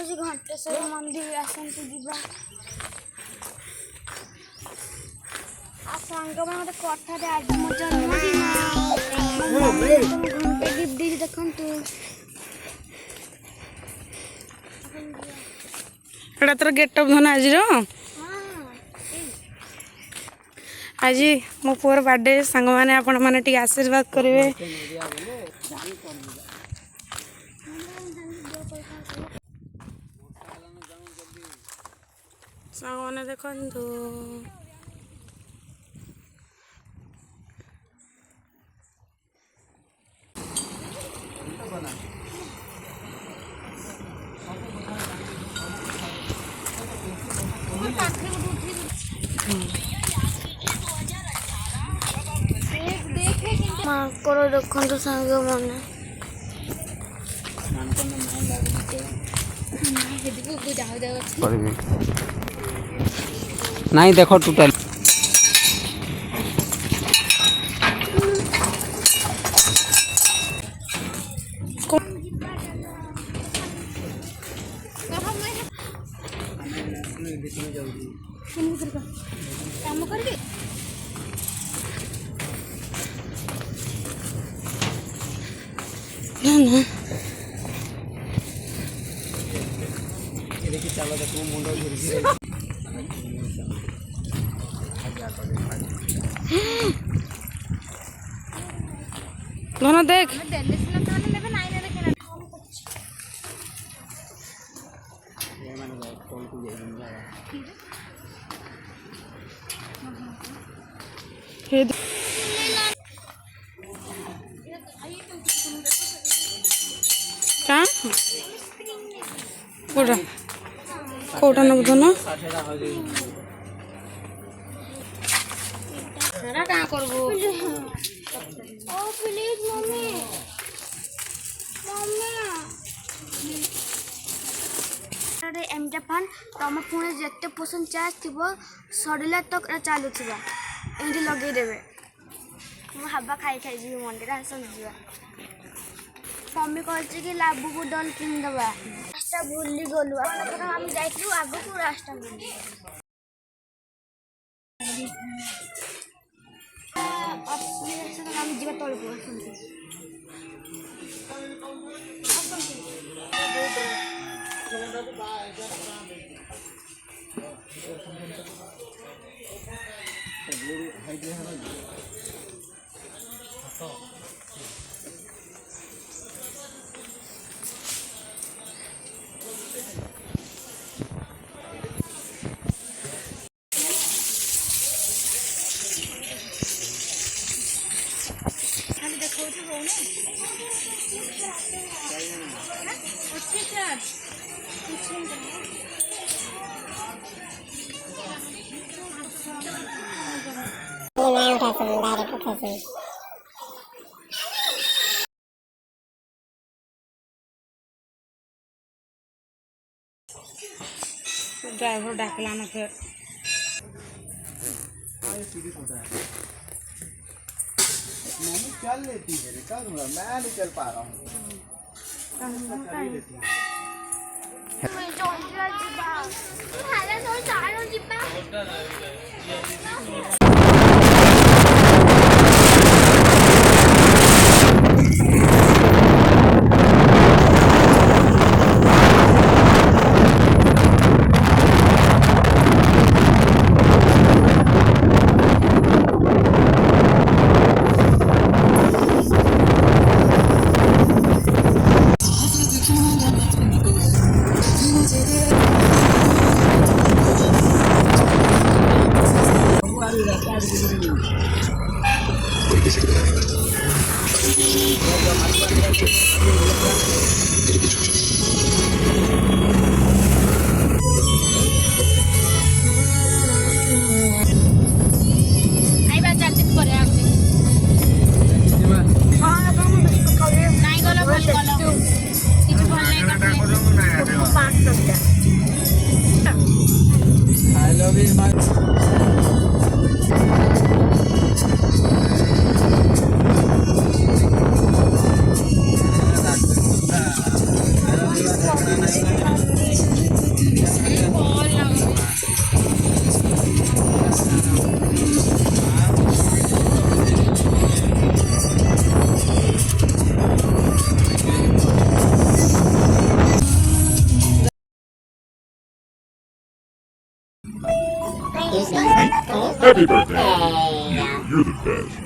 आज घंटेश्वर मंदिर आसतु जीवा सांग मत कथा आज मो जन्मदिन घंटे गिफ्ट दे देखु एटा तोर गेटअप धन आज आज मो पुअर बर्थडे सांग मैंने आपण मैंने टी आशीर्वाद करेंगे। सांग मैंने देखु करो देखो सांग मैंने नहीं देखो टोटल काम कर धन देख क्या कोटा कोटा नब धन क्या करबो ओ प्लीज मम्मी मम्मी एमटा फान तुम पुणे जिते पसंद चार्ज थी सड़ला तक चालू थी एमती लगेदेवे मुझे हाबा खाई खाई जी मंदिर समझा मम्मी कहती कि लाबू को डल किनदवा रास्ता भूली गलु आम जाइलु आग को रास्ता भूली आम जीवा तल ड्राइवर डाकला ना फिर मम्मी चल लेती है मैं नहीं चल पा रहा हूँ। I love you much. Happy birthday. You're the best.